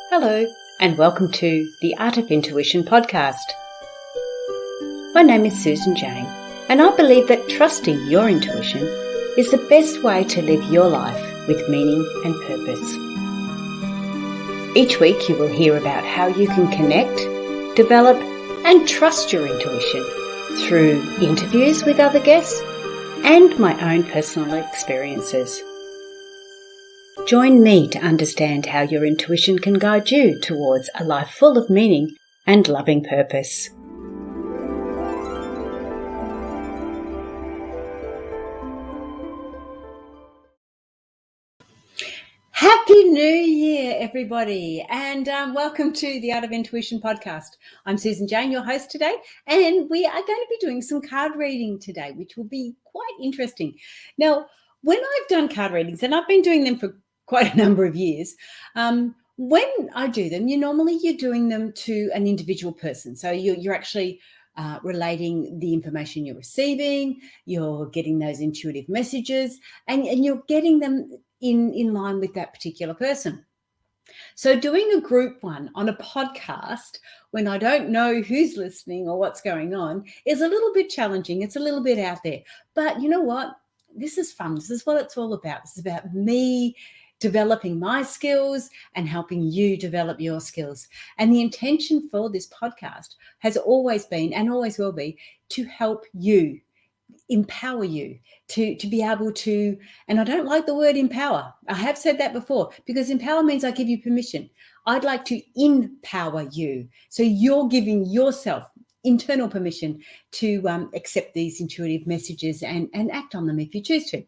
Hello, and welcome to the Art of Intuition podcast. My name is Susan Jane, and I believe that trusting your intuition is the best way to live your life with meaning and purpose. Each week you will hear about how you can connect, develop, and trust your intuition through interviews with other guests and my own personal experiences. Join me to understand how your intuition can guide you towards a life full of meaning and loving purpose. Happy New Year, everybody, and welcome to the Art of Intuition podcast. I'm Susan Jane, your host today, and we are going to be doing some card reading today, which will be quite interesting. Now, when I've done card readings, and I've been doing them for quite a number of years, when I do them, you're doing them to an individual person. So you're actually relating the information you're receiving, you're getting those intuitive messages, and you're getting them in line with that particular person. So doing a group one on a podcast when I don't know who's listening or what's going on is a little bit challenging. It's a little bit out there. But you know what? This is fun. This is what it's all about. This is about me developing my skills and helping you develop your skills. And the intention for this podcast has always been and always will be to help you, empower you to be able to, and I don't like the word empower. I have said that before because empower means I give you permission. I'd like to empower you. So you're giving yourself internal permission to accept these intuitive messages and act on them if you choose to.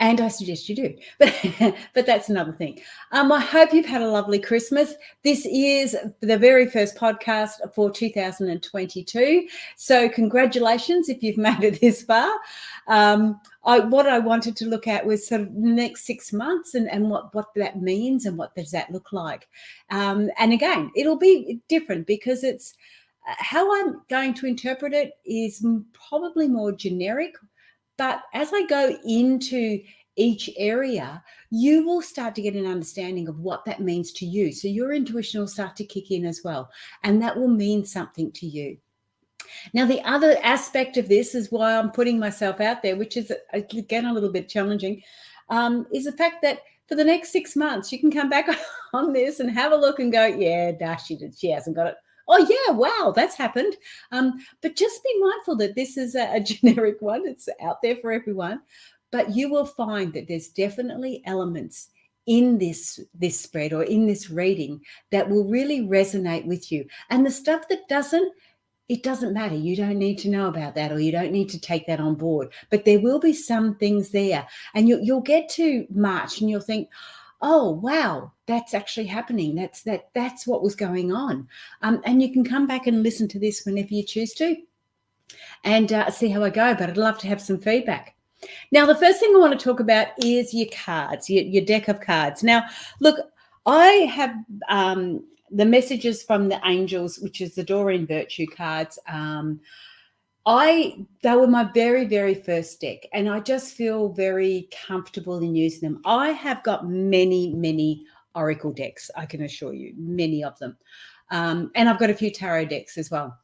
And I suggest you do, but that's another thing. I hope you've had a lovely Christmas. This is the very first podcast for 2022. So congratulations if you've made it this far. What I wanted to look at was sort of the next 6 months and what that means and what does that look like. And again, it'll be different because it's how I'm going to interpret it is probably more generic. But as I go into each area, you will start to get an understanding of what that means to you. So your intuition will start to kick in as well. And that will mean something to you. Now, the other aspect of this is why I'm putting myself out there, which is, again, a little bit challenging, is the fact that for the next 6 months, you can come back on this and have a look and go, yeah, she hasn't got it. Oh, yeah, wow, that's happened. But just be mindful that this is a generic one. It's out there for everyone. But you will find that there's definitely elements in this spread or in this reading that will really resonate with you. And the stuff that doesn't, it doesn't matter. You don't need to know about that or you don't need to take that on board. But there will be some things there. And you'll get to March and you'll think, oh, wow, that's actually happening. That's what was going on. And you can come back and listen to this whenever you choose to and see how I go. But I'd love to have some feedback. Now, the first thing I want to talk about is your cards, your deck of cards. Now, look, I have the messages from the angels, which is the Doreen Virtue cards. They were my very, very first deck, and I just feel very comfortable in using them. I have got many, many oracle decks, I can assure you, many of them. And I've got a few tarot decks as well.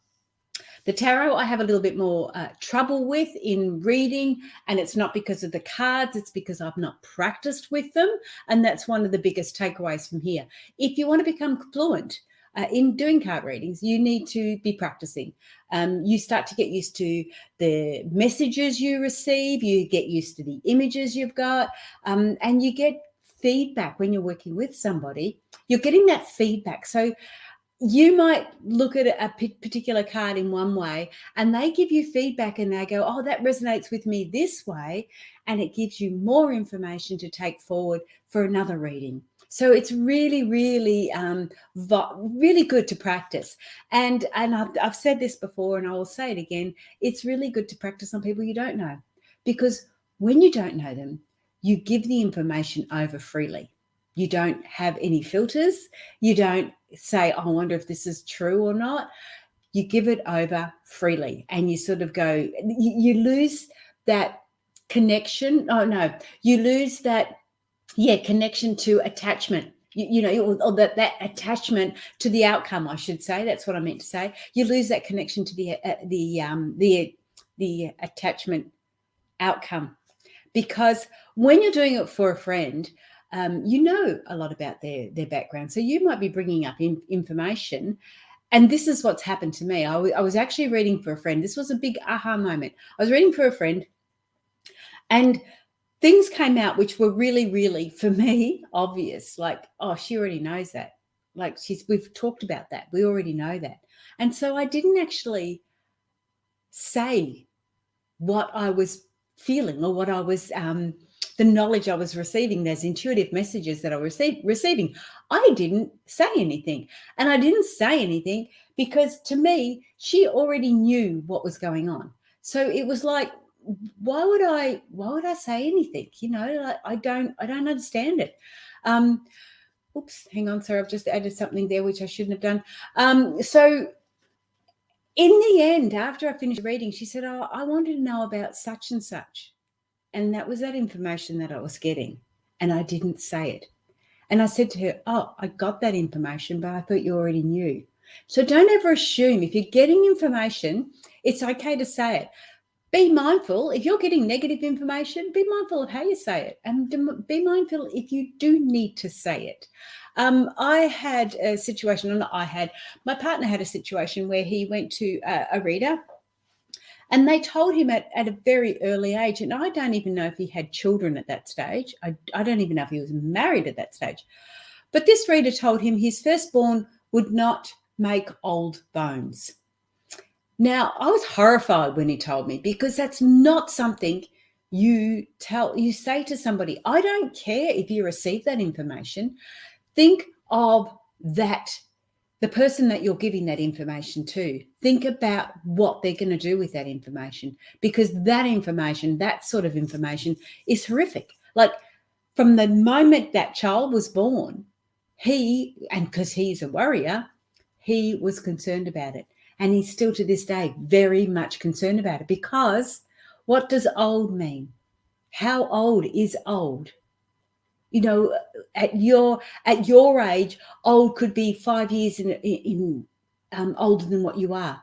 The tarot I have a little bit more trouble with in reading, and it's not because of the cards, it's because I've not practiced with them, and that's one of the biggest takeaways from here. If you want to become fluent in doing card readings, you need to be practicing. You start to get used to the messages you receive, you get used to the images you've got, and you get feedback when you're working with somebody. You're getting that feedback. So you might look at a particular card in one way and they give you feedback and they go, oh, that resonates with me this way. And it gives you more information to take forward for another reading. So it's really, really, really good to practice. And I've said this before and I will say it again. It's really good to practice on people you don't know, because when you don't know them, you give the information over freely. You don't have any filters. You don't say, oh, I wonder if this is true or not. You give it over freely and you sort of go, you lose that connection. Oh, no, you lose that, connection to attachment or that attachment to the outcome, I should say. That's what I meant to say. You lose that connection to the attachment outcome, because when you're doing it for a friend, you know a lot about their background. So you might be bringing up information. And this is what's happened to me. I was actually reading for a friend. This was a big aha moment. I was reading for a friend, and things came out which were really, really, for me, obvious. Like, oh, she already knows that. Like, we've talked about that. We already know that. And so I didn't actually say what I was feeling, or what I was, the knowledge I was receiving, those intuitive messages that I was receiving. I didn't say anything. And I didn't say anything because, to me, she already knew what was going on. So it was like, why would I say anything? Like, I don't understand it. Oops, hang on, sorry, I've just added something there which I shouldn't have done. So in the end, after I finished reading, she said, oh, I wanted to know about such and such. And that was that information that I was getting. And I didn't say it. And I said to her, oh, I got that information, but I thought you already knew. So don't ever assume if you're getting information, it's okay to say it. Be mindful. If you're getting negative information, be mindful of how you say it. And be mindful if you do need to say it. I had a situation, or not I had, my partner had a situation where he went to a reader, and they told him at a very early age, and I don't even know if he had children at that stage. I don't even know if he was married at that stage. But this reader told him his firstborn would not make old bones. Now, I was horrified when he told me, because that's not something you say to somebody. I don't care if you receive that information. Think of that, the person that you're giving that information to. Think about what they're going to do with that information, because that information, that sort of information, is horrific. Like, from the moment that child was born, and because he's a worrier, he was concerned about it. And he's still to this day very much concerned about it, because what does old mean? How old is old? At your age, old could be 5 years older than what you are.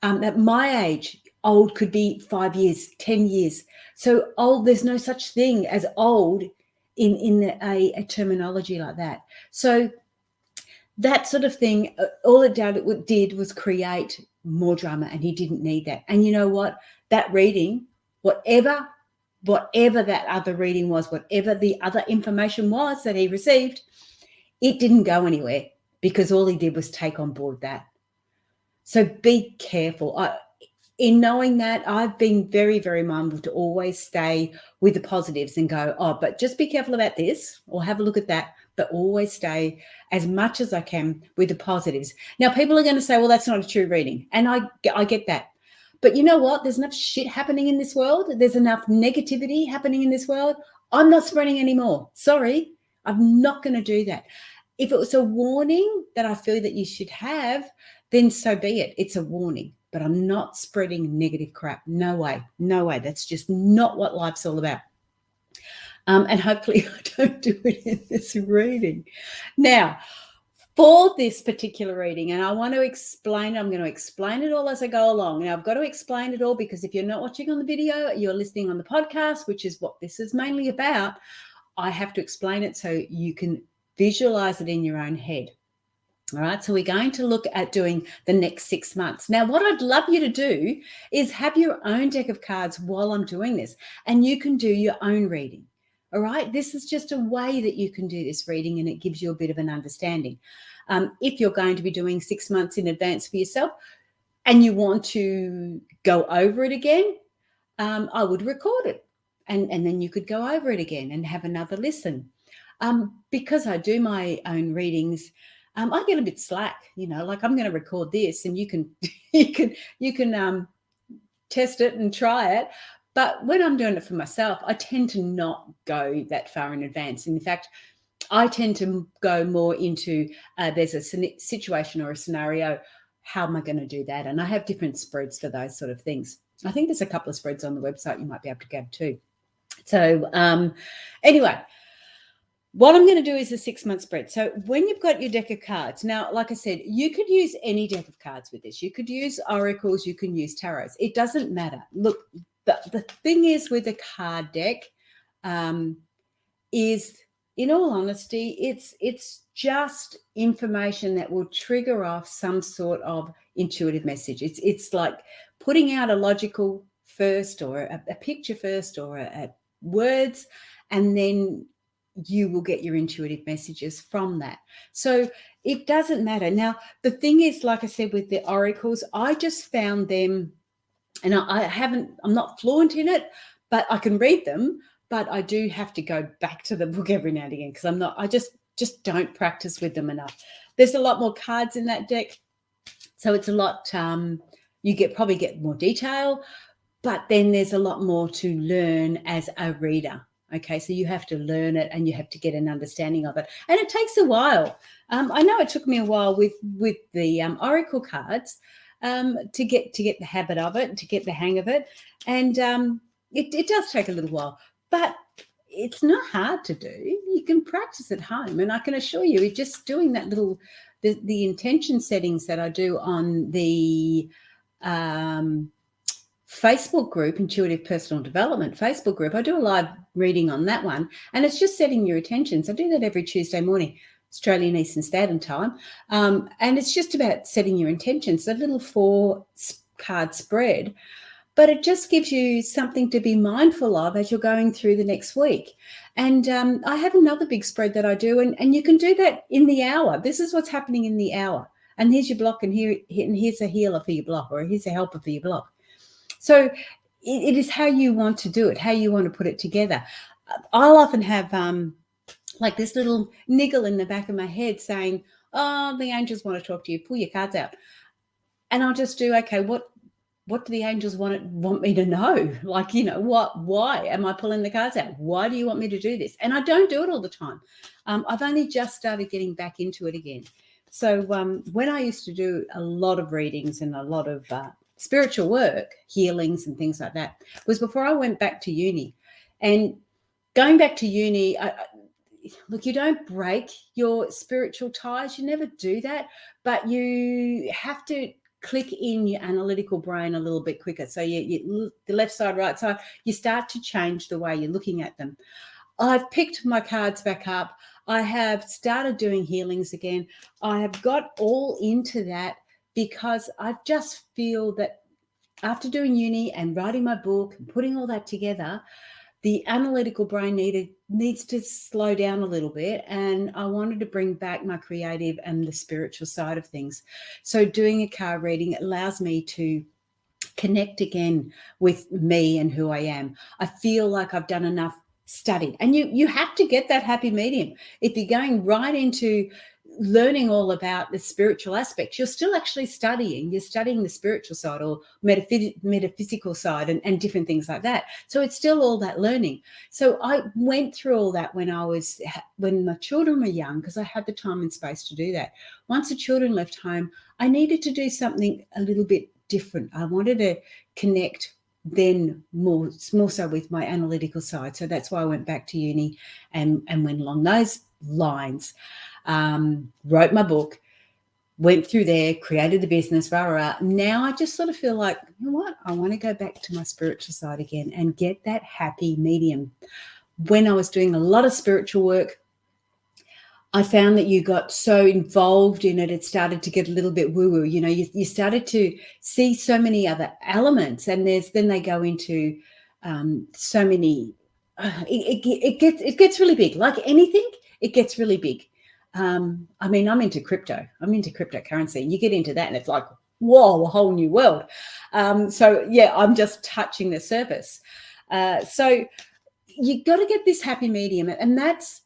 At my age, old could be 5 years, 10 years. So old, there's no such thing as old in a terminology like that. So that sort of thing, all it did was create more drama, and he didn't need that. And you know what? That reading, whatever that other reading was, whatever the other information was that he received, it didn't go anywhere, because all he did was take on board that. So be careful. In knowing that, I've been very, very mindful to always stay with the positives and go, oh, but just be careful about this, or have a look at that, but always stay as much as I can with the positives. Now, people are going to say, well, that's not a true reading. And I get that. But you know what? There's enough shit happening in this world. There's enough negativity happening in this world. I'm not spreading anymore. Sorry, I'm not going to do that. If it was a warning that I feel that you should have, then so be it. It's a warning. But I'm not spreading negative crap. No way. No way. That's just not what life's all about. And hopefully I don't do it in this reading. Now, for this particular reading, and I'm going to explain it all as I go along. Now, I've got to explain it all, because if you're not watching on the video, you're listening on the podcast, which is what this is mainly about. I have to explain it so you can visualize it in your own head. All right, so we're going to look at doing the next 6 months. Now, what I'd love you to do is have your own deck of cards while I'm doing this, and you can do your own reading. All right, this is just a way that you can do this reading, and it gives you a bit of an understanding. If you're going to be doing 6 months in advance for yourself and you want to go over it again, I would record it, and then you could go over it again and have another listen. Because I do my own readings, I get a bit slack, like I'm going to record this, and you can test it and try it. But when I'm doing it for myself, I tend to not go that far in advance. In fact, I tend to go more into there's a situation or a scenario. How am I going to do that? And I have different spreads for those sort of things. I think there's a couple of spreads on the website you might be able to grab too. So anyway, what I'm going to do is a 6-month spread. So when you've got your deck of cards, now, like I said, you could use any deck of cards with this. You could use oracles, you can use tarots. It doesn't matter. Look, the thing is with a card deck is, in all honesty, it's just information that will trigger off some sort of intuitive message. It's like putting out a logical first, or a picture first, or a words, and then you will get your intuitive messages from that. So it doesn't matter. Now, the thing is, like I said, with the oracles, I just found them, and I'm not fluent in it, but I can read them, but I do have to go back to the book every now and again, because I just don't practice with them enough. There's a lot more cards in that deck, so it's a lot, you probably get more detail, but then there's a lot more to learn as a reader. Okay, so you have to learn it and you have to get an understanding of it, and it takes a while. I know it took me a while with the oracle cards to get the habit of it, to get the hang of it, and it does take a little while, but it's not hard to do. You can practice at home, and I can assure you, just doing that little the intention settings that I do on the Facebook group, Intuitive Personal Development Facebook group. I do a live reading on that one, and it's just setting your intentions. I do that every Tuesday morning, Australian Eastern Standard Time, and it's just about setting your intentions. A little 4-card spread, but it just gives you something to be mindful of as you're going through the next week. And I have another big spread that I do, and you can do that in the hour. This is what's happening in the hour, and here's your block, and here's a healer for your block, or here's a helper for your block. So it is how you want to do it, how you want to put it together. I'll often have like this little niggle in the back of my head saying, oh, the angels want to talk to you, pull your cards out. And I'll just do, okay, what do the angels want me to know? Like, why am I pulling the cards out? Why do you want me to do this? And I don't do it all the time. I've only just started getting back into it again. So when I used to do a lot of readings and a lot of spiritual work, healings and things like that, was before I went back to uni. And going back to uni, look, you don't break your spiritual ties. You never do that, but you have to click in your analytical brain a little bit quicker. So you the left side, right side, you start to change the way you're looking at them. I've picked my cards back up. I have started doing healings again. I have got all into that because I just feel that after doing uni and writing my book and putting all that together, the analytical brain needs to slow down a little bit, and I wanted to bring back my creative and the spiritual side of things. So doing a card reading allows me to connect again with me and who I am. I feel like I've done enough study, and you have to get that happy medium. If you're going right into learning all about the spiritual aspects, you're still actually studying. You're studying the spiritual side or metaphysical side and different things like that. So it's still all that learning. So I went through all that when my children were young, because I had the time and space to do that. Once the children left home, I needed to do something a little bit different. I wanted to connect then more so with my analytical side. So that's why I went back to uni and went along those lines. Wrote my book, went through there, created the business, Now I just sort of feel like, you know what? I want to go back to my spiritual side again and get that happy medium. When I was doing a lot of spiritual work, I found that you got so involved in it, it started to get a little bit woo-woo. You started to see so many other elements, and then they go into so many. It gets really big. Like anything, it gets really big. I'm into crypto. I'm into cryptocurrency. And you get into that and it's like, whoa, a whole new world. So yeah, I'm just touching the surface. So you got to get this happy medium. And that's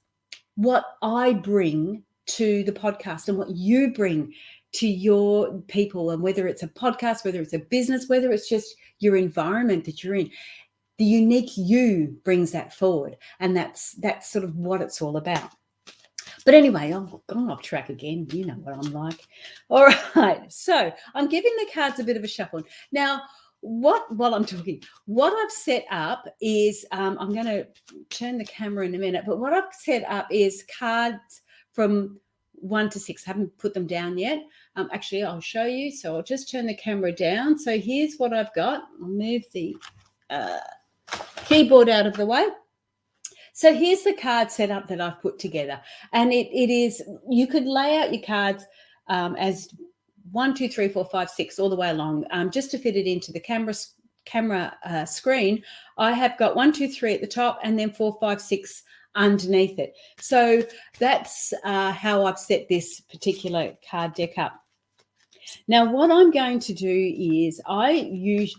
what I bring to the podcast and what you bring to your people. And whether it's a podcast, whether it's a business, whether it's just your environment that you're in, the unique you brings that forward. And that's sort of what it's all about. But anyway, I'm going off track again. You know what I'm like. All right. So I'm giving the cards a bit of a shuffle. Now, what I've set up is, I'm going to turn the camera in a minute, but what I've set up is cards from 1 to 6. I haven't put them down yet. Actually, I'll show you. So I'll just turn the camera down. So here's what I've got. I'll move the keyboard out of the way. So here's the card setup that I've put together. And it is, you could lay out your cards as 1, 2, 3, 4, 5, 6 all the way along, just to fit it into the camera screen. I have got 1, 2, 3 at the top, and then 4, 5, 6 underneath it. So that's how I've set this particular card deck up. Now, what I'm going to do is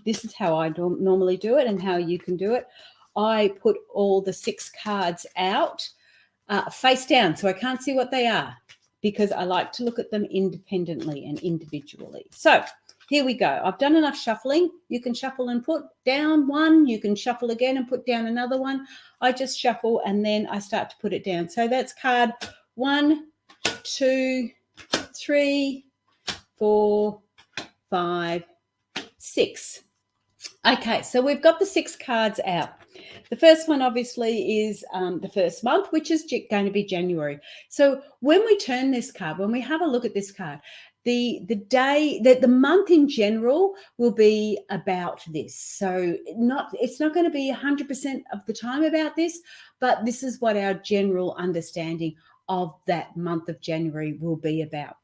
this is how I normally do it, and how you can do it. I put all the 6 cards out face down, so I can't see what they are, because I like to look at them independently and individually. So here we go. I've done enough shuffling. You can shuffle and put down one. You can shuffle again and put down another one. I just shuffle and then I start to put it down. So that's card 1, 2, 3, 4, 5, 6. Okay, so we've got the 6 cards out. The first one obviously is the first month, which is going to be January. So when we turn this card, when we have a look at this card, the month in general will be about this. So it's not going to be 100% of the time about this, but this is what our general understanding of that month of January will be about.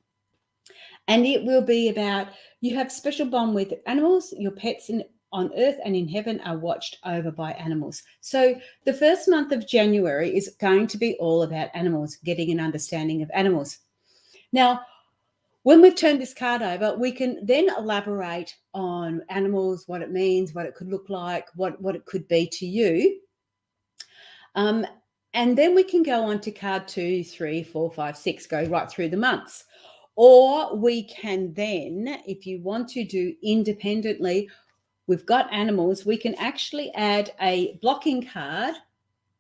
And it will be about, you have special bond with animals, your pets on earth and in heaven are watched over by animals. So the first month of January is going to be all about animals, getting an understanding of animals. Now, when we've turned this card over, we can then elaborate on animals, what it means, what it could look like, what it could be to you. And then we can go on to card 2, 3, 4, 5, 6, go right through the months. Or we can then, if you want to do independently, we've got animals, we can actually add a blocking card,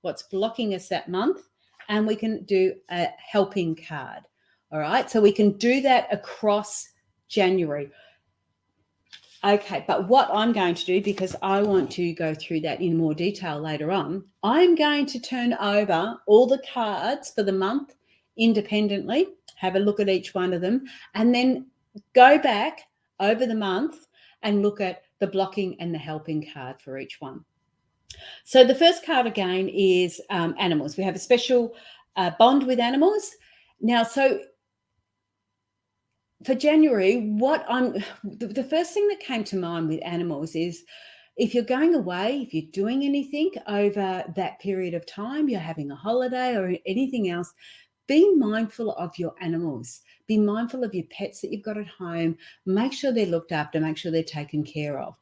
what's blocking us that month, and we can do a helping card. All right, so we can do that across January. Okay, but what I'm going to do, because I want to go through that in more detail later on, I'm going to turn over all the cards for the month independently, have a look at each one of them, and then go back over the month and look at the blocking and the helping card for each one. So the first card again is animals. We have a special bond with animals. Now, so for January, the first thing that came to mind with animals is, if you're going away, if you're doing anything over that period of time, you're having a holiday or anything else, be mindful of your animals. Be mindful of your pets that you've got at home. Make sure they're looked after, make sure they're taken care of.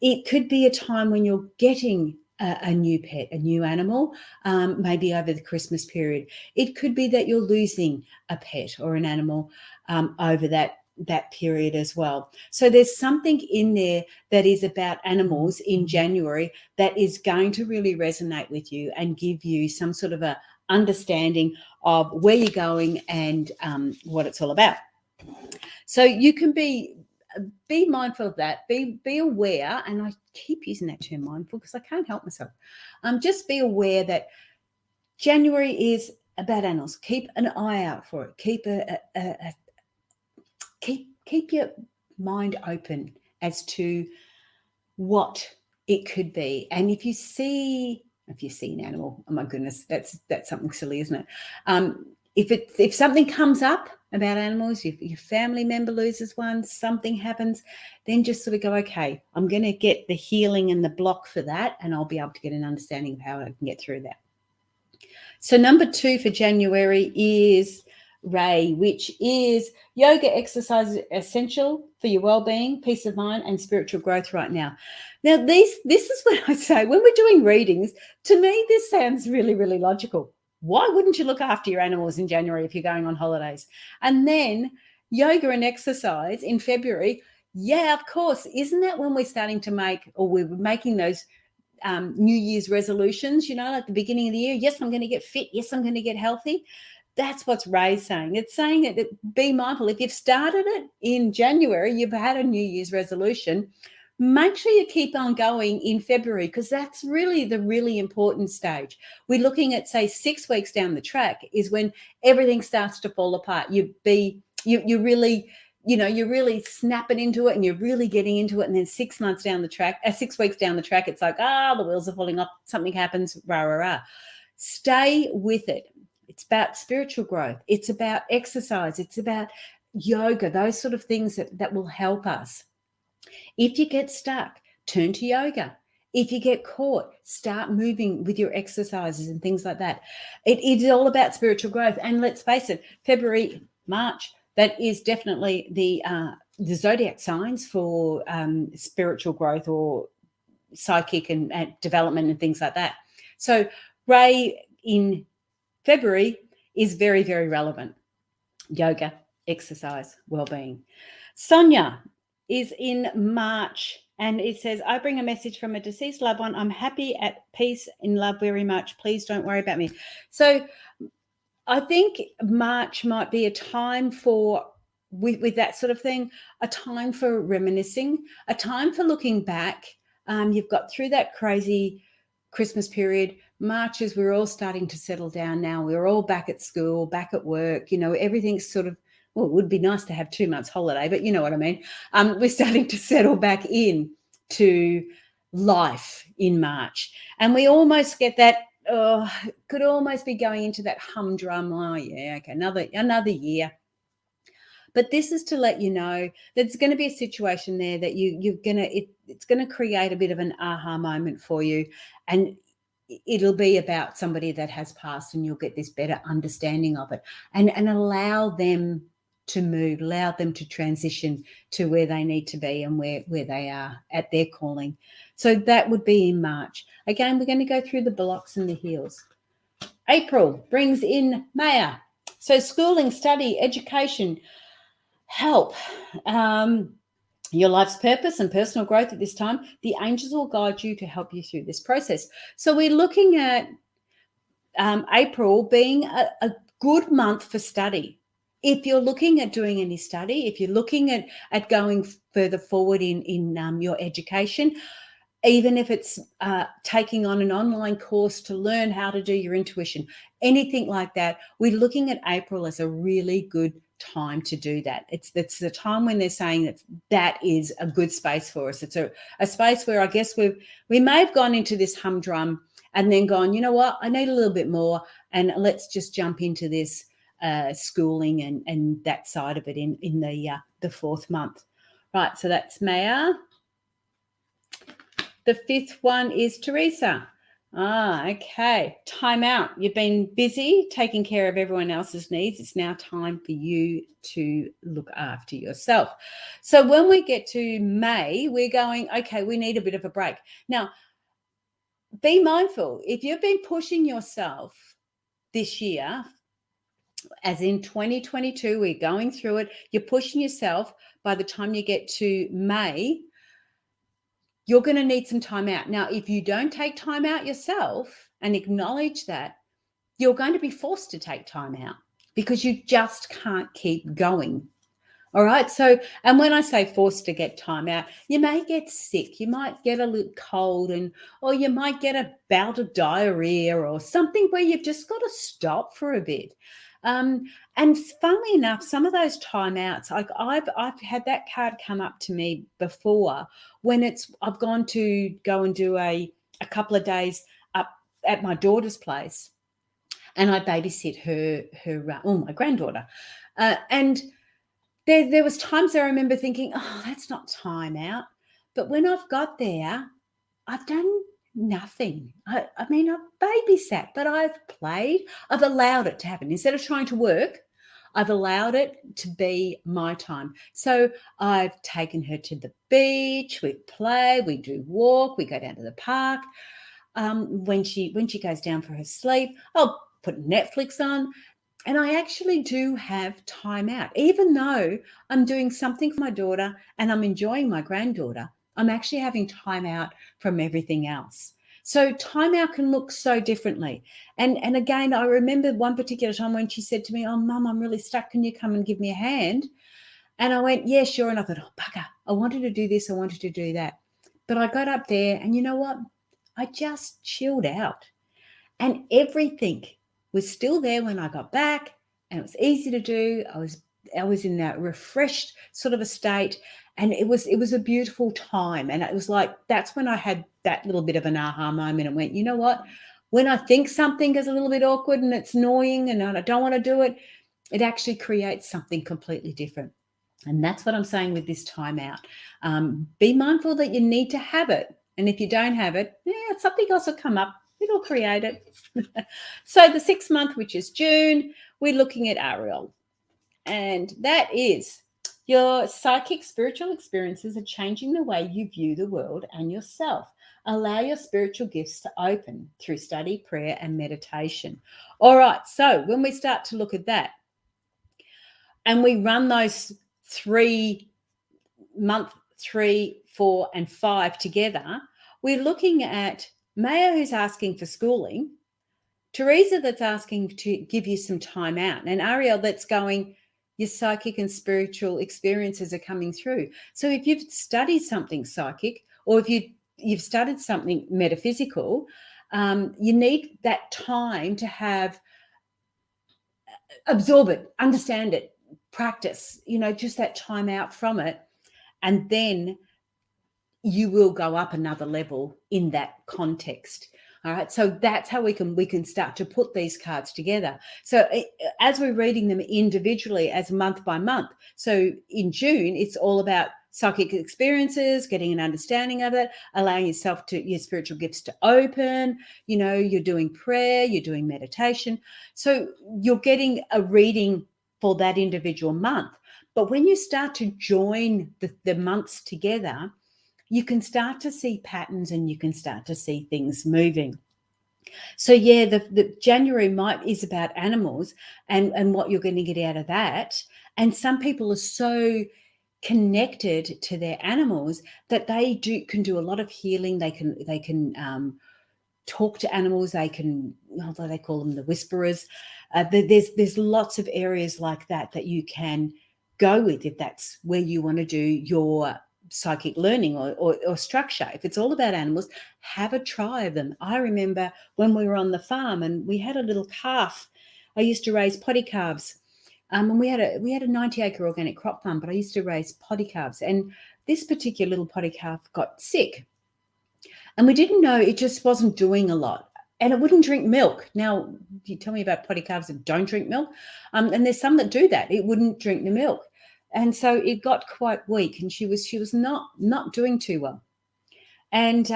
It could be a time when you're getting a new pet, a new animal, maybe over the Christmas period. It could be that you're losing a pet or an animal over that period as well. So there's something in there that is about animals in January that is going to really resonate with you and give you some sort of a understanding of where you're going and what it's all about. So you can be mindful of that, be aware, and I keep using that term mindful because I can't help myself. Just be aware that January is about animals. Keep an eye out for it. Keep your mind open as to what it could be. And if you see an animal, oh my goodness, that's something silly, isn't it? If something comes up about animals, if your family member loses one, something happens, then just sort of go, okay, I'm going to get the healing and the block for that, and I'll be able to get an understanding of how I can get through that. So number 2 for January is Ray, which is yoga exercise essential for your well-being, peace of mind, and spiritual growth right now. Now, this is what I say when we're doing readings. To me, this sounds really, really logical. Why wouldn't you look after your animals in January if you're going on holidays? And then yoga and exercise in February. Yeah, of course. Isn't that when we're starting to we're making those New Year's resolutions, like the beginning of the year? Yes, I'm going to get fit. Yes, I'm going to get healthy. That's what Ray's saying. It's saying that be mindful. If you've started it in January, you've had a New Year's resolution, make sure you keep on going in February, because that's really the really important stage. We're looking at, say, 6 weeks down the track is when everything starts to fall apart. You're really snapping into it and you're really getting into it. And then 6 months down the track, 6 weeks down the track, it's like, the wheels are falling off. Something happens, rah, rah, rah. Stay with it. It's about spiritual growth. It's about exercise. It's about yoga, those sort of things that will help us. If you get stuck, turn to yoga. If you get caught, start moving with your exercises and things like that. It is all about spiritual growth. And let's face it, February, March, that is definitely the zodiac signs for spiritual growth or psychic and development and things like that. So Ray in February is very, very relevant. Yoga, exercise, well-being. Sonia is in March, and it says, I bring a message from a deceased loved one. I'm happy, at peace, in love very much. Please don't worry about me. So I think March might be a time for, with that sort of thing, a time for reminiscing, a time for looking back. You've got through that crazy Christmas period. March is we're all starting to settle down now. We're all back at school, back at work. Everything's sort of, well, it would be nice to have 2 months holiday, but you know what I mean. We're starting to settle back in to life in March. And we almost get that, could almost be going into that humdrum, okay, another year. But this is to let you know that there's going to be a situation there that it's going to create a bit of an aha moment for you. And it'll be about somebody that has passed, and you'll get this better understanding of it and allow them to move, allow them to transition to where they need to be and where they are at their calling. So that would be in March. Again, we're going to go through the blocks and the heels. April brings in Maya. So schooling, study, education, help, your life's purpose and personal growth at this time. The angels will guide you to help you through this process. So we're looking at April being a good month for study. If you're looking at doing any study, if you're looking at going further forward in your education, even if it's taking on an online course to learn how to do your intuition, anything like that, we're looking at April as a really good time to do that. It's the time when they're saying that is a good space for us. It's a space where I guess we may have gone into this humdrum and then gone, you know what, I need a little bit more, and let's just jump into this schooling and that side of it in the fourth month. Right, so that's Maya. The fifth one is Teresa. Okay. Time out. You've been busy taking care of everyone else's needs. It's now time for you to look after yourself. So when we get to May, we're going, okay, we need a bit of a break. Now, be mindful. If you've been pushing yourself this year, as in 2022, we're going through it, you're pushing yourself. By the time you get to May, you're going to need some time out. Now, if you don't take time out yourself and acknowledge that, you're going to be forced to take time out because you just can't keep going. All right. So, and when I say forced to get time out, you may get sick, you might get a little cold, or you might get a bout of diarrhea or something where you've just got to stop for a bit. And funnily enough, some of those timeouts, like I've had that card come up to me before when I've gone to go and do a couple of days up at my daughter's place, and I babysit my granddaughter, and there was times I remember thinking, oh, that's not time out. But when I've got there, I've done nothing. I mean, I've babysat, but I've played. I've allowed it to happen. Instead of trying to work, I've allowed it to be my time. So I've taken her to the beach. We play. We do walk. We go down to the park. When she goes down for her sleep, I'll put Netflix on. And I actually do have time out. Even though I'm doing something for my daughter and I'm enjoying my granddaughter, I'm actually having time out from everything else. So time out can look so differently. And again, I remember one particular time when she said to me, oh, Mum, I'm really stuck. Can you come and give me a hand? And I went, yeah, sure. And I thought, oh, bugger, I wanted to do this. I wanted to do that. But I got up there and you know what? I just chilled out. And everything was still there when I got back, and it was easy to do. I was in that refreshed sort of a state, and it was a beautiful time. And it was like that's when I had that little bit of an aha moment and went, you know what? When I think something is a little bit awkward and it's annoying and I don't want to do it, it actually creates something completely different. And that's what I'm saying with this time out. Be mindful that you need to have it. And if you don't have it, something else will come up. It'll create it. So the 6th month, which is June, we're looking at Ariel. And that is your psychic spiritual experiences are changing the way you view the world and yourself. Allow your spiritual gifts to open through study, prayer, and meditation. All right. So when we start to look at that, and we run those 3-month, 3, 4, and 5 together, we're looking at Maya, who's asking for schooling, Teresa, that's asking to give you some time out, and Ariel, that's going, your psychic and spiritual experiences are coming through. So if you've studied something psychic, or if you've studied something metaphysical, you need that time to absorb it, understand it, practice, just that time out from it. And then you will go up another level in that context. All right. So that's how we can start to put these cards together. So as we're reading them individually as month by month. So in June, it's all about psychic experiences, getting an understanding of it, allowing yourself to your spiritual gifts to open, you're doing prayer, you're doing meditation. So you're getting a reading for that individual month. But when you start to join the months together, you can start to see patterns and you can start to see things moving. So yeah, the January is about animals and what you're going to get out of that. And some people are so connected to their animals that they can do a lot of healing. They can talk to animals. They can, although they call them the whisperers. There's lots of areas like that you can go with if that's where you want to do your psychic learning or structure. If it's all about animals, have a try of them. I remember when we were on the farm and we had a little calf. I used to raise potty calves. And we had a 90-acre organic crop farm, but I used to raise potty calves. And this particular little potty calf got sick. And we didn't know, it just wasn't doing a lot. And it wouldn't drink milk. Now, you tell me about potty calves that don't drink milk. And there's some that do that. It wouldn't drink the milk. And so it got quite weak and she was not doing too well. And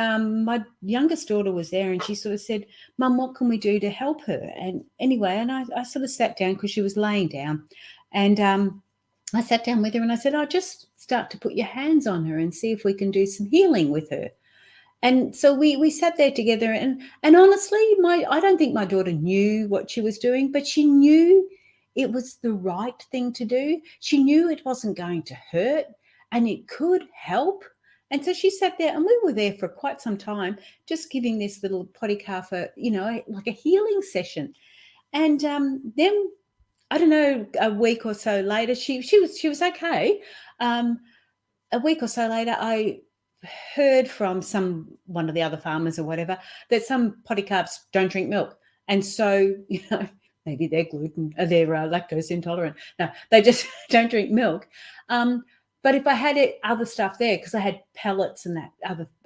my youngest daughter was there and she sort of said, Mum, what can we do to help her? And anyway, and I sort of sat down because she was laying down. And I sat down with her and I said, I'll just start to put your hands on her and see if we can do some healing with her. And so we sat there together and honestly, I don't think my daughter knew what she was doing, but she knew it was the right thing to do. She knew it wasn't going to hurt and it could help. And so she sat there and we were there for quite some time, just giving this little potty calf like a healing session. And then, I don't know, a week or so later, she was okay. A week or so later, I heard from one of the other farmers or whatever that some potty calves don't drink milk. And so, maybe they're they're lactose intolerant. No, they just don't drink milk. But if I had other stuff there, because I had pellets and that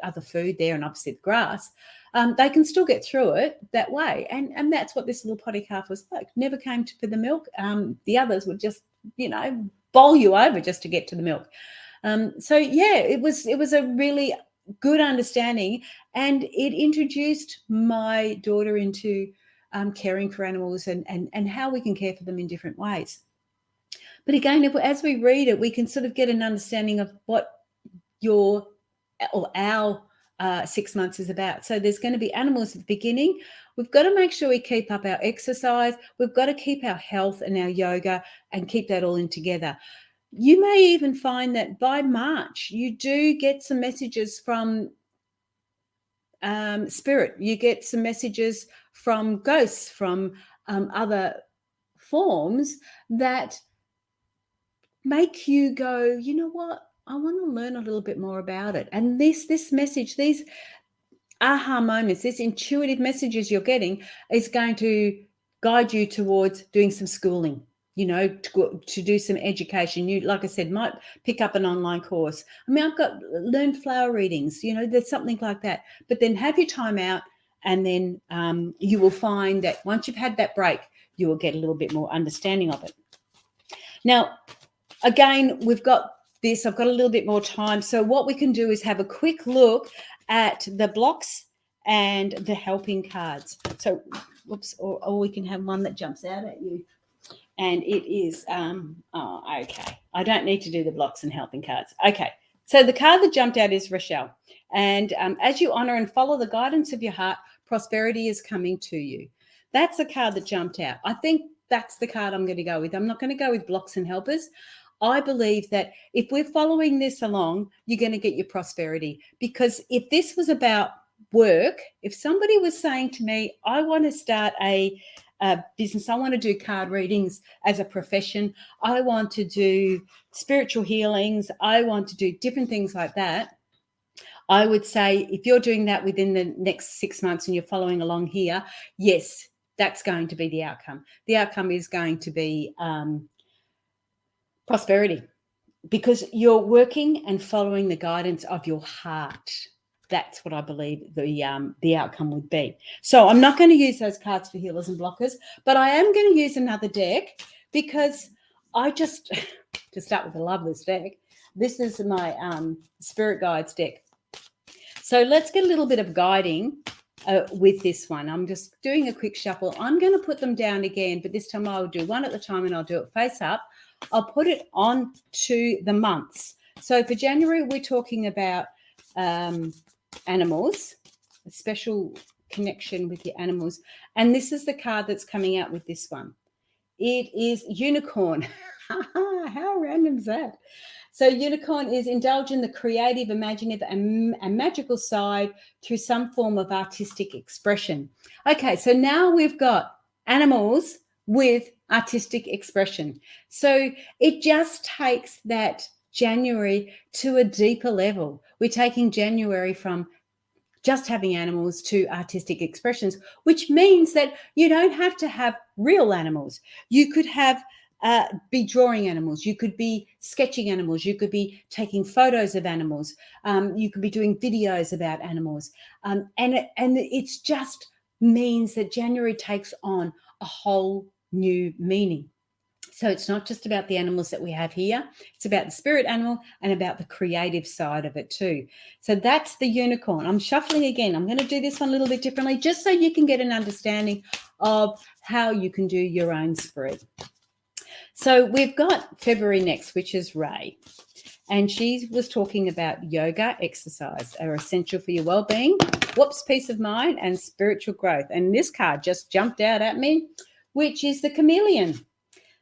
other food there and obviously the grass, they can still get through it that way. And that's what this little potty calf was like. Never came for the milk. The others would just, bowl you over just to get to the milk. So yeah, it was a really good understanding, and it introduced my daughter into caring for animals and how we can care for them in different ways. But again, as we read it, we can sort of get an understanding of what our 6 months is about. So there's going to be animals at the beginning. We've got to make sure we keep up our exercise. We've got to keep our health and our yoga and keep that all in together. You may even find that by March, you do get some messages from spirit. You get some messages from ghosts, from other forms that make you go, you know what? I want to learn a little bit more about it. And this message, these aha moments, this intuitive messages you're getting is going to guide you towards doing some schooling, to do some education. You, like I said, might pick up an online course. I mean, I've got learned flower readings, there's something like that. But then have your time out, and then you will find that once you've had that break, you will get a little bit more understanding of it. Now, again, I've got a little bit more time. So what we can do is have a quick look at the blocks and the helping cards. So, whoops, or we can have one that jumps out at you. And it is, okay. I don't need to do the blocks and helping cards. Okay. So the card that jumped out is Rochelle. And as you honor and follow the guidance of your heart, prosperity is coming to you. That's the card that jumped out. I think that's the card I'm going to go with. I'm not going to go with blocks and helpers. I believe that if we're following this along, you're going to get your prosperity. Because if this was about work, if somebody was saying to me, I want to start a business, I want to do card readings as a profession, I want to do spiritual healings, I want to do different things like that, I would say if you're doing that within the next 6 months and you're following along here, yes, that's going to be the outcome. The outcome is going to be prosperity, because you're working and following the guidance of your heart. That's what I believe the outcome would be. So I'm not going to use those cards for healers and blockers, but I am going to use another deck, because I just, to start with, I love this deck. This is my Spirit Guides deck. So let's get a little bit of guiding with this one. I'm just doing a quick shuffle. I'm going to put them down again, but this time I'll do one at a time and I'll do it face up. I'll put it on to the months. So for January, we're talking about animals, a special connection with your animals. And this is the card that's coming out with this one. It is unicorn. How random is that? So unicorn is indulge in the creative, imaginative, and magical side through some form of artistic expression. Okay, so now we've got animals with artistic expression. So it just takes that January to a deeper level. We're taking January from just having animals to artistic expressions, which means that you don't have to have real animals. You could have be drawing animals. You could be sketching animals. You could be taking photos of animals. You could be doing videos about animals. And it just means that January takes on a whole new meaning. So it's not just about the animals that we have here. It's about the spirit animal and about the creative side of it too. So that's the unicorn. I'm shuffling again. I'm going to do this one a little bit differently, just so you can get an understanding of how you can do your own spread. So we've got February next, which is Ray. And she was talking about yoga, exercise are essential for your well-being, peace of mind, and spiritual growth. And this card just jumped out at me, which is the chameleon.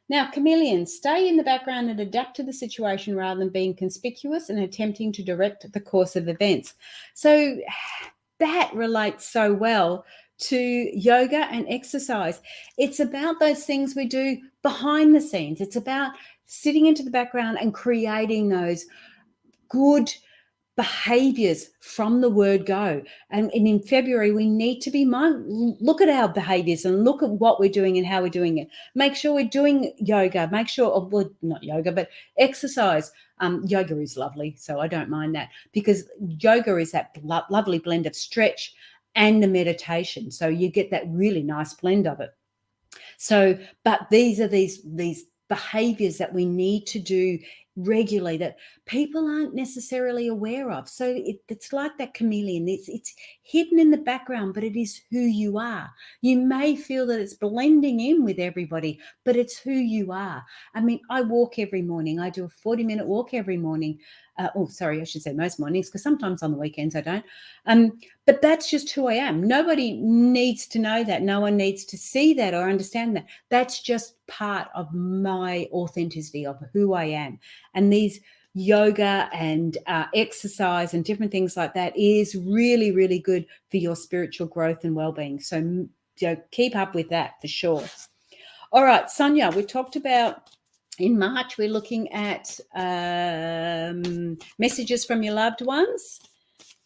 Now, chameleons stay in the background and adapt to the situation rather than being conspicuous and attempting to direct the course of events. So that relates so well to yoga and exercise. It's about those things we do behind the scenes. It's about sitting into the background and creating those good behaviors from the word go. And in February, we need to be look at our behaviors and look at what we're doing and how we're doing it. Make sure we're doing yoga. Make sure, well, not yoga, but exercise. Yoga is lovely, so I don't mind that, because yoga is that lovely blend of stretch and the meditation. So you get that really nice blend of it. So, but these are these behaviors that we need to do regularly that people aren't necessarily aware of. So it's like that chameleon. It's hidden in the background, but it is who you are. You may feel that it's blending in with everybody, but it's who you are. I mean, I walk every morning. I do a 40-minute walk every morning. I should say most mornings, because sometimes on the weekends I don't. But that's just who I am. Nobody needs to know that. No one needs to see that or understand that. That's just part of my authenticity of who I am. And these yoga and exercise and different things like that is really, really good for your spiritual growth and well-being. So keep up with that for sure. All right, Sonia, we talked about In March, we're looking at messages from your loved ones.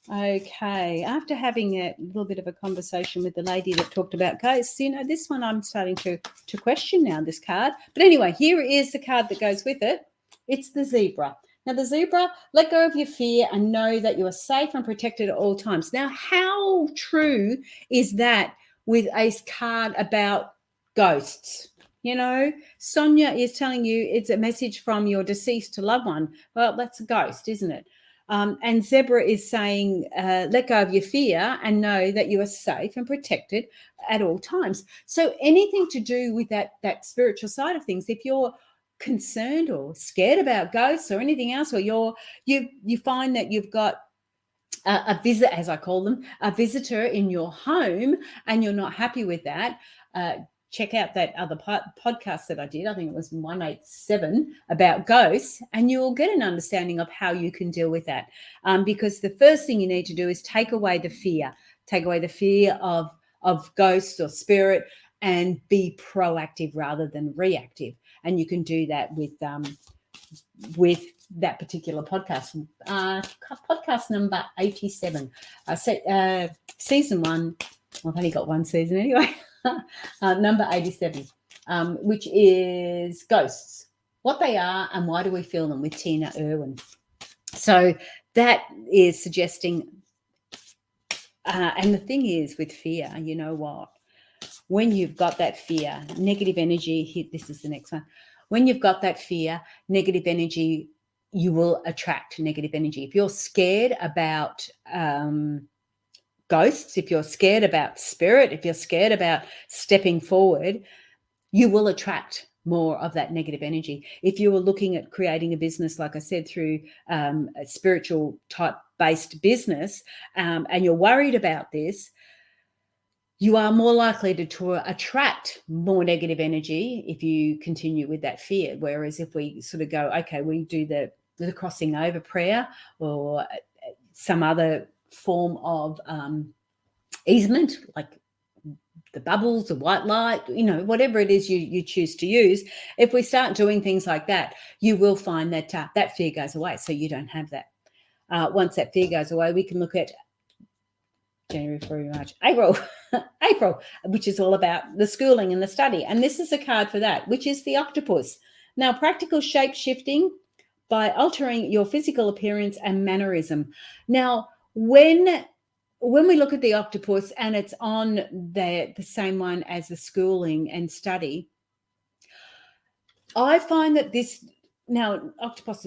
Okay, after having a little bit of a conversation with the lady that talked about ghosts, this one I'm starting to question now, this card. But anyway, here is the card that goes with it. It's the zebra. Now, the zebra, let go of your fear and know that you are safe and protected at all times. Now, how true is that with a card about ghosts? Sonia is telling you it's a message from your deceased loved one. Well, that's a ghost, isn't it? And Zebra is saying, let go of your fear and know that you are safe and protected at all times. So anything to do with that spiritual side of things, if you're concerned or scared about ghosts or anything else, or you find that you've got a visit, as I call them, a visitor in your home, and you're not happy with that, check out that other podcast that I did. I think it was 187 about ghosts, and you'll get an understanding of how you can deal with that. Because the first thing you need to do is take away the fear of ghosts or spirit, and be proactive rather than reactive. And you can do that with that particular podcast, podcast number 87, season 1. I've only got one season anyway. Number 87, which is ghosts, what they are and why do we feel them, with Tina Irwin. So that is suggesting, and the thing is with fear, you know what? When you've got that fear, negative energy, this is the next one. When you've got that fear, negative energy, you will attract negative energy. If you're scared about ghosts, if you're scared about spirit, if you're scared about stepping forward, you will attract more of that negative energy. If you were looking at creating a business, like I said, through a spiritual type based business, and you're worried about this, you are more likely to attract more negative energy if you continue with that fear. Whereas if we sort of go, okay, we do the crossing over prayer or some other form of easement, like the bubbles, the white light, whatever it is you choose to use. If we start doing things like that, you will find that that fear goes away. So you don't have that. Once that fear goes away, we can look at January, February, March, April, which is all about the schooling and the study. And this is a card for that, which is the octopus. Now, practical shape shifting by altering your physical appearance and mannerism. Now, when we look at the octopus, and it's on the same one as the schooling and study, I find that this, now octopus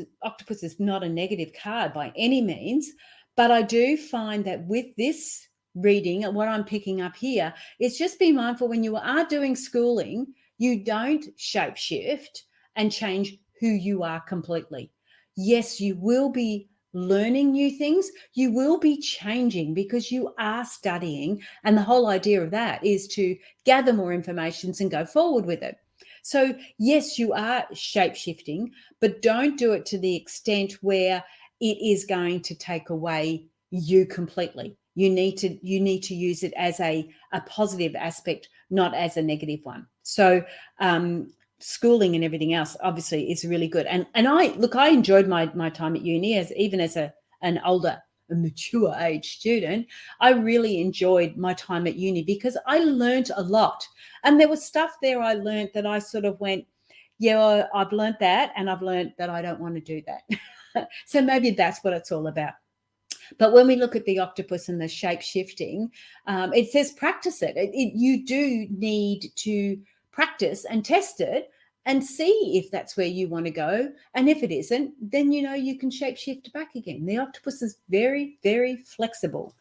is not a negative card by any means, but I do find that with this reading, and what I'm picking up here is just be mindful when you are doing schooling, you don't shapeshift and change who you are completely. Yes, you will be learning new things, you will be changing because you are studying, and the whole idea of that is to gather more information and go forward with it. So yes, you are shape-shifting, but don't do it to the extent where it is going to take away you completely. You need to use it as a positive aspect, not as a negative one. So schooling and everything else obviously is really good. And I enjoyed my time at uni as an older, a mature age student. I really enjoyed my time at uni because I learned a lot. And there was stuff there I learned that I sort of went, yeah, I've learned that, and I've learned that I don't want to do that. So maybe that's what it's all about. But when we look at the octopus and the shape shifting, it says practice it. You do need to practice and test it and see if that's where you want to go. And if it isn't, then you can shape shift back again. The octopus is very, very flexible.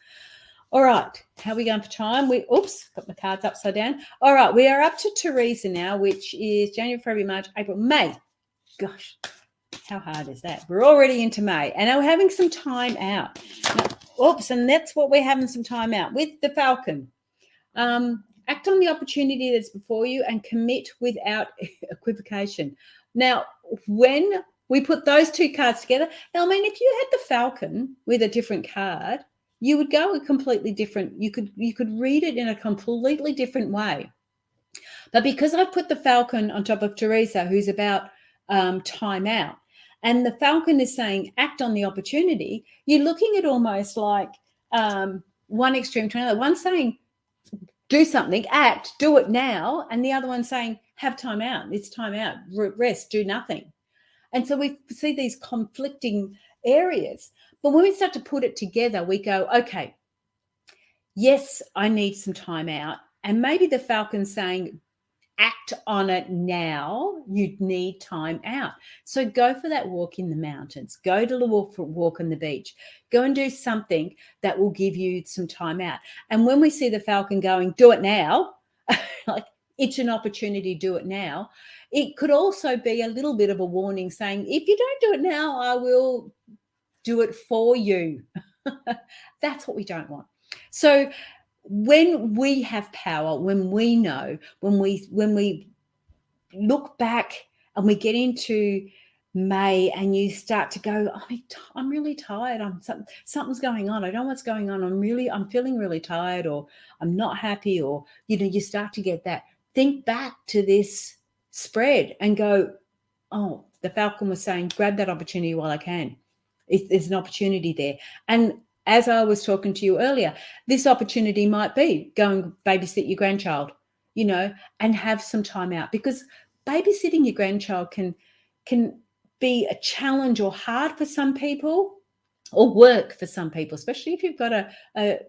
All right, how are we going for time? Got my cards upside down. All right, we are up to Teresa now, which is January, February, March, April, May. Gosh, how hard is that? We're already into May, and now we're having some time out. And that's what we're having some time out with the Falcon. Act on the opportunity that's before you and commit without equivocation. Now, when we put those two cards together, now, I mean, if you had the Falcon with a different card, you would go a completely different, you could read it in a completely different way. But because I've put the Falcon on top of Teresa, who's about time out. And the falcon is saying, act on the opportunity. You're looking at almost like one extreme to another. One saying, do something, act, do it now. And the other one saying, have time out. It's time out, rest, do nothing. And so we see these conflicting areas. But when we start to put it together, we go, okay, yes, I need some time out. And maybe the falcon's saying, act on it now. You need time out. So go for that walk in the mountains. Go to the walk on the beach. Go and do something that will give you some time out. And when we see the falcon going, do it now, like it's an opportunity, do it now. It could also be a little bit of a warning saying, if you don't do it now, I will do it for you. That's what we don't want. So when we have power, when we know, when we look back and we get into May and you start to go, I'm really tired. Something's going on. I don't know what's going on. I'm feeling really tired, or I'm not happy, or you start to get that. Think back to this spread and go, oh, the falcon was saying, grab that opportunity while I can. There's an opportunity there. And as I was talking to you earlier, this opportunity might be go and babysit your grandchild, and have some time out, because babysitting your grandchild can be a challenge or hard for some people, or work for some people, especially if you've got a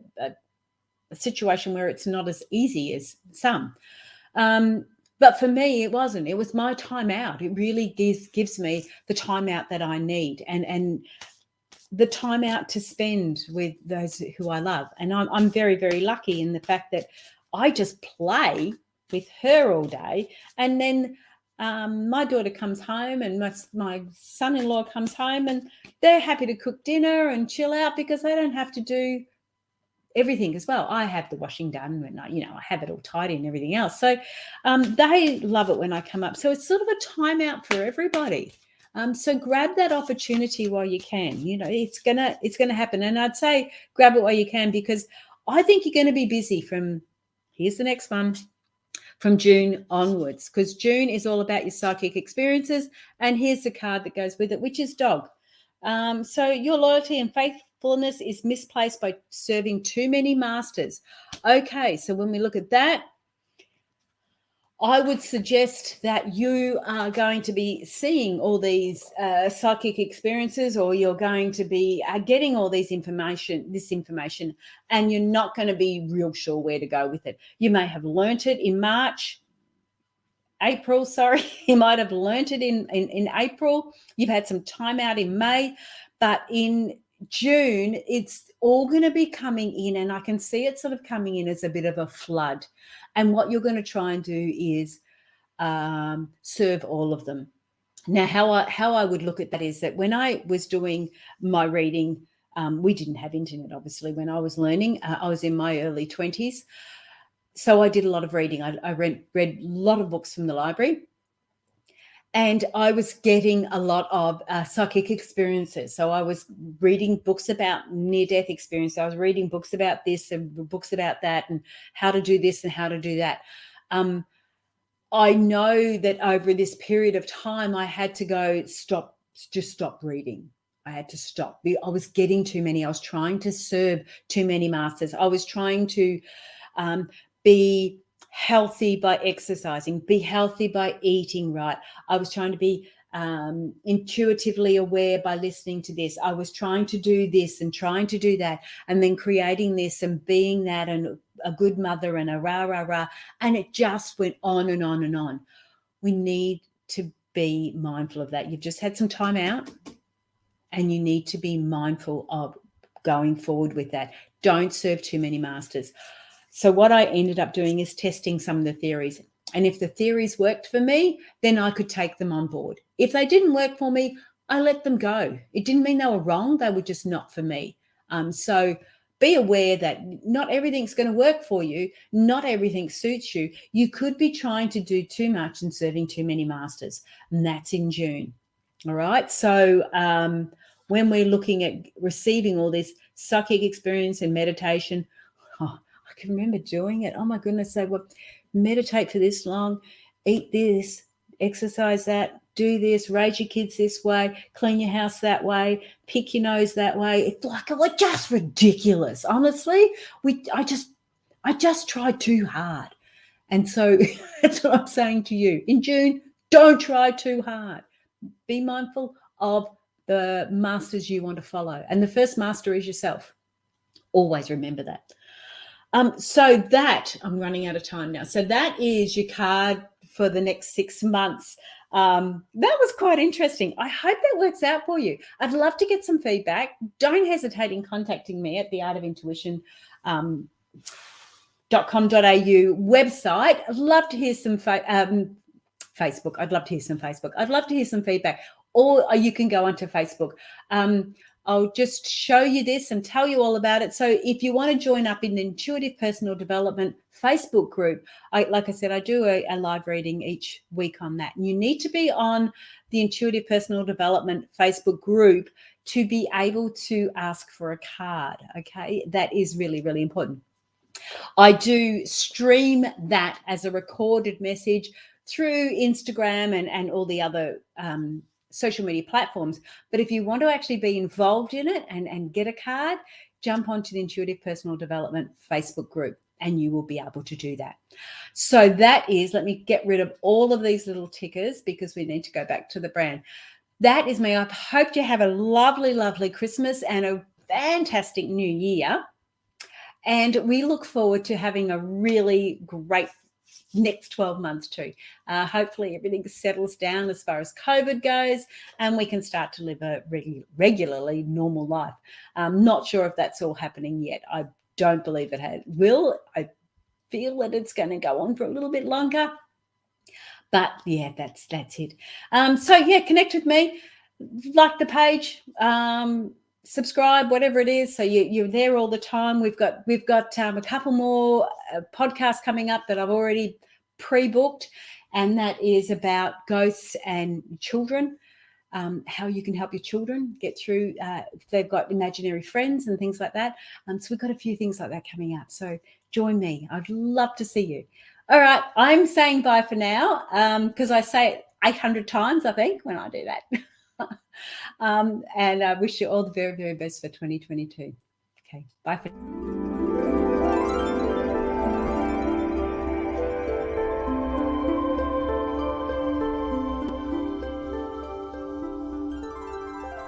situation where it's not as easy as some. But for me, it wasn't. It was my time out. It really gives me the time out that I need, and the time out to spend with those who I love. And I'm very, very lucky in the fact that I just play with her all day. And then my daughter comes home and my son-in-law comes home, and they're happy to cook dinner and chill out because they don't have to do everything as well. I have the washing done when I have it all tidy and everything else. So they love it when I come up. So it's sort of a time out for everybody. So grab that opportunity while you can. It's gonna happen. And I'd say grab it while you can, because I think you're going to be busy here's the next one, from June onwards, because June is all about your psychic experiences. And here's the card that goes with it, which is dog. So your loyalty and faithfulness is misplaced by serving too many masters. Okay, so when we look at that, I would suggest that you are going to be seeing all these psychic experiences, or you're going to be getting all this information, and you're not going to be real sure where to go with it. You may have learnt it in April, you might have learnt it in April. You've had some time out in May, but in June, it's all going to be coming in, and I can see it sort of coming in as a bit of a flood. And what you're going to try and do is serve all of them. Now, how I would look at that is that when I was doing my reading, we didn't have internet, obviously, when I was learning. I was in my early 20s. So I did a lot of reading. I read a lot of books from the library. And I was getting a lot of psychic experiences. So I was reading books about near-death experience. I was reading books about this and books about that, and how to do this and how to do that. I know that over this period of time, I had to go stop reading. I had to stop. I was getting too many. I was trying to serve too many masters. I was trying to be healthy by exercising, be healthy by eating right. I was trying to be intuitively aware by listening to this. I was trying to do this and trying to do that, and then creating this and being that, and a good mother and a rah. And it just went on and on and on. We need to be mindful of that. You've just had some time out, and you need to be mindful of going forward with that. Don't serve too many masters. So what I ended up doing is testing some of the theories. And if the theories worked for me, then I could take them on board. If they didn't work for me, I let them go. It didn't mean they were wrong. They were just not for me. So be aware that not everything's going to work for you. Not everything suits you. You could be trying to do too much and serving too many masters. And that's in June. All right. So when we're looking at receiving all this psychic experience and meditation, I can remember doing it. Oh my goodness, they would meditate for this long, eat this, exercise that, do this, raise your kids this way, clean your house that way, pick your nose that way. It's like we're just ridiculous. Honestly, I just tried too hard. And so that's what I'm saying to you. In June, don't try too hard. Be mindful of the masters you want to follow. And the first master is yourself. Always remember that. So that, I'm running out of time now. So that is your card for the next 6 months. That was quite interesting. I hope that works out for you. I'd love to get some feedback. Don't hesitate in contacting me at the Art of Intuition .com.au website. I'd love to hear some Facebook. I'd love to hear some Facebook. I'd love to hear some feedback. Or you can go onto Facebook. I'll just show you this and tell you all about it. So if you want to join up in the Intuitive Personal Development Facebook group, like I said, I do a live reading each week on that. And you need to be on the Intuitive Personal Development Facebook group to be able to ask for a card. Okay, that is really, really important. I do stream that as a recorded message through Instagram and all the other social media platforms. But if you want to actually be involved in it and get a card, jump onto the Intuitive Personal Development Facebook group and you will be able to do that. So that is, let me get rid of all of these little tickers because we need to go back to the brand. That is me. I hope you have a lovely, lovely Christmas and a fantastic new year. And we look forward to having a really great next 12 months too. Hopefully everything settles down as far as COVID goes and we can start to live a regularly normal life. I'm not sure if that's all happening yet. I don't believe it will. I feel that it's going to go on for a little bit longer. But yeah, that's it. So yeah, connect with me, like the page, subscribe, whatever it is, so you're there all the time. We've got a couple more podcasts coming up that I've already pre-booked, and that is about ghosts and children, how you can help your children get through if they've got imaginary friends and things like that. So we've got a few things like that coming up, so join me. I'd love to see you. All right, I'm saying bye for now because I say it 800 times, I think, when I do that. And I wish you all the very, very best for 2022. Okay, bye for now.